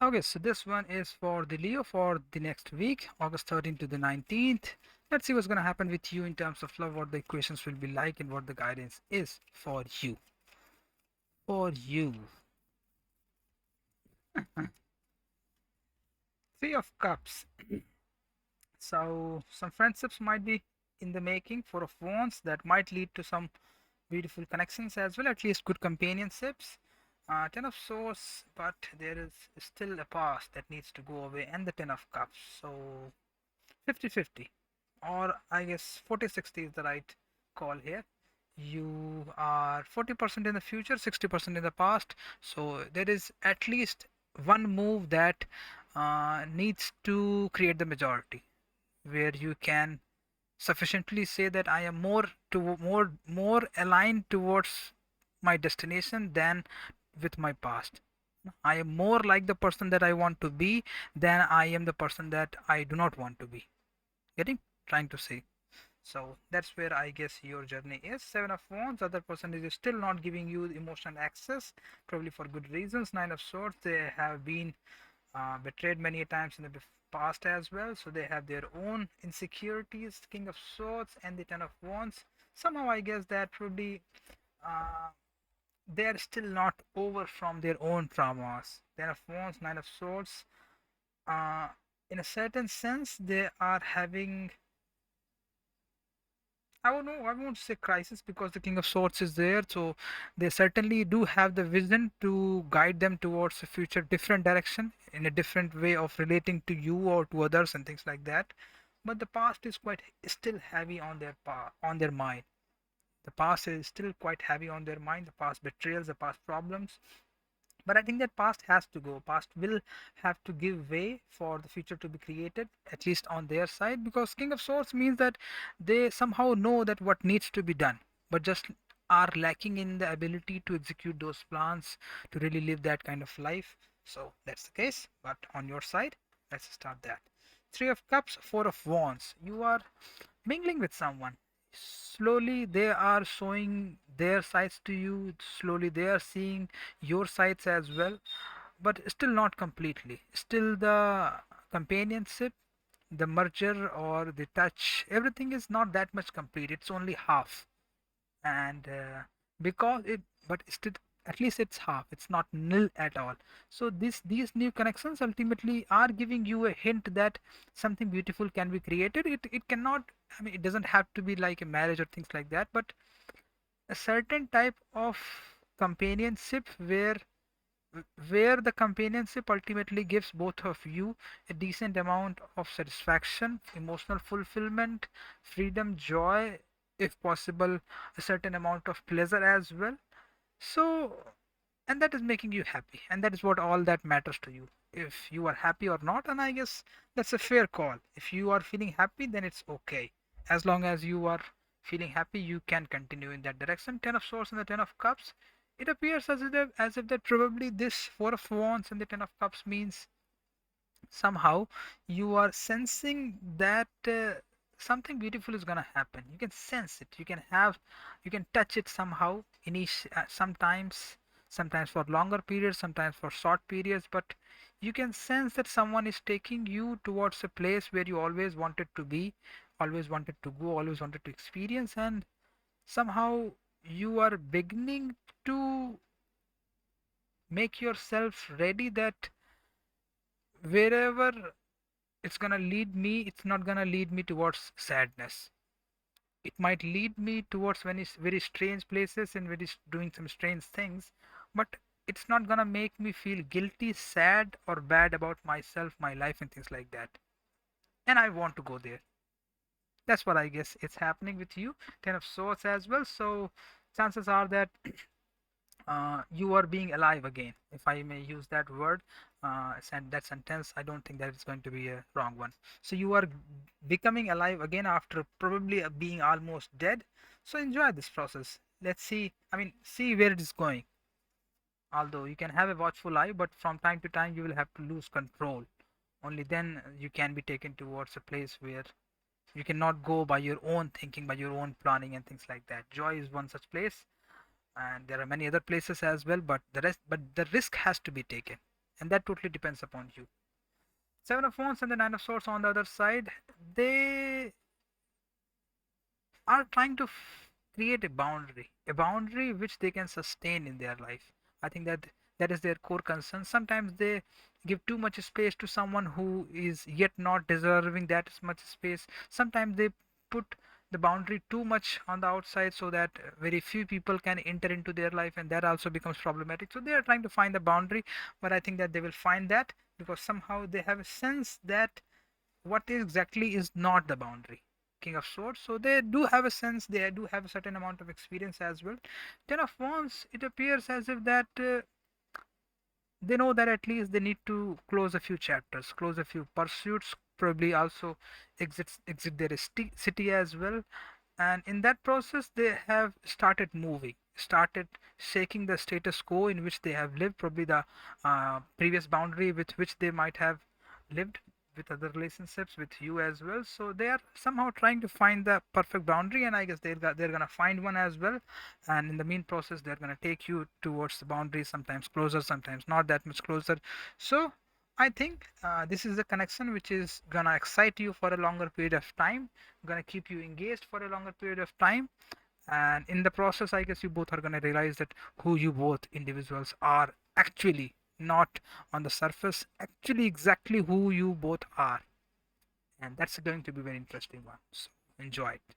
Okay, so this one is for the Leo for the next week, August 13th to the 19th. Let's see what's going to happen with you in terms of love, what the equations will be like, and what the guidance is for you. For you. Three of Cups. So, some friendships might be in the making. Four of Wands that might lead to some beautiful connections as well, at least good companionships. Ten of Swords, but there is still a past that needs to go away, and the Ten of Cups. So, 50-50, or I guess 40-60 is the right call here. You are 40% in the future, 60% in the past. So there is at least one move that needs to create the majority, where you can sufficiently say that I am more aligned towards my destination than with my past. I am more like the person that I want to be than I am the person that I do not want to be. Getting trying to say. So that's where I guess your journey is. Seven of Wands, other person is still not giving you emotional access, probably for good reasons. Nine of Swords, they have been betrayed many times in the past as well, so they have their own insecurities. King of Swords and the Ten of Wands. Somehow I guess that probably uh, they are still not over from their own traumas. Ten of Wands, Nine of Swords. Uh, in a certain sense, they are having, I don't know, I won't say crisis because the King of Swords is there, so they certainly do have the vision to guide them towards a future different direction in a different way of relating to you or to others and things like that. But the past is quite still heavy on their on their mind. The past is still quite heavy on their mind. The past betrayals, the past problems, but I think that past has to go. Past will have to give way for the future to be created, at least on their side, because King of Swords means that they somehow know that what needs to be done, but just are lacking in the ability to execute those plans to really live that kind of life. So that's the case. But on your side, let's start that. Three of Cups, Four of Wands. You are mingling with someone. Slowly they are showing their sides to you, slowly they are seeing your sides as well, but still not completely. Still the companionship, the merger or the touch, everything is not that much complete, it's only half. And because it but still at least it's half, it's not nil at all. So these new connections ultimately are giving you a hint that something beautiful can be created. It cannot, I mean, it doesn't have to be like a marriage or things like that, but a certain type of companionship where the companionship ultimately gives both of you a decent amount of satisfaction, emotional fulfillment, freedom, joy, if possible, a certain amount of pleasure as well. So, and that is making you happy, and that is what all that matters to you. If you are happy or not, and I guess that's a fair call. If you are feeling happy, then it's okay. As long as you are feeling happy, you can continue in that direction. Ten of Swords and the Ten of Cups. It appears as if that probably this Four of Wands and the Ten of Cups means somehow you are sensing that something beautiful is gonna happen. You can sense it. You can touch it somehow. Sometimes for longer periods, sometimes for short periods, but you can sense that someone is taking you towards a place where you always wanted to be, always wanted to go, always wanted to experience, and somehow you are beginning to make yourself ready that wherever it's gonna lead me, it's not gonna lead me towards sadness. It might lead me towards very strange places and doing some strange things, but it's not gonna make me feel guilty, sad, or bad about myself, my life, and things like that. And I want to go there. That's what I guess it's happening with you. Ten of Swords as well. So chances are that you are being alive again, if I may use that word. And that sentence, I don't think that it's going to be a wrong one. So you are becoming alive again after probably being almost dead. So enjoy this process. Let's see, I mean, see where it is going. Although you can have a watchful eye, but from time to time you will have to lose control. Only then you can be taken towards a place where you cannot go by your own thinking, by your own planning and things like that. Joy is one such place, and there are many other places as well, but the risk has to be taken. and that totally depends upon you. Seven of Wands and the Nine of Swords on the other side, they are trying to create a boundary which they can sustain in their life. I think that that is their core concern. Sometimes they give too much space to someone who is yet not deserving that much space. Sometimes they put the boundary too much on the outside so that very few people can enter into their life, and that also becomes problematic. So they are trying to find the boundary, but I think that they will find that because somehow they have a sense that what exactly is not the boundary. King of Swords, so they do have a sense, they do have a certain amount of experience as well. Ten of Wands, it appears as if that they know that at least they need to close a few chapters, close a few pursuits, probably also exit their city as well, and in that process they have started moving, started shaking the status quo in which they have lived, probably the previous boundary with which they might have lived with other relationships, with you as well. So they are somehow trying to find the perfect boundary, and I guess they're gonna find one as well. And in the mean process, they're gonna take you towards the boundary, sometimes closer, sometimes not that much closer. So I think this is the connection which is gonna excite you for a longer period of time, gonna keep you engaged for a longer period of time. And in the process, I guess you both are gonna realize that who you both individuals are actually, not on the surface, actually exactly who you both are. And that's going to be very interesting one. So enjoy it.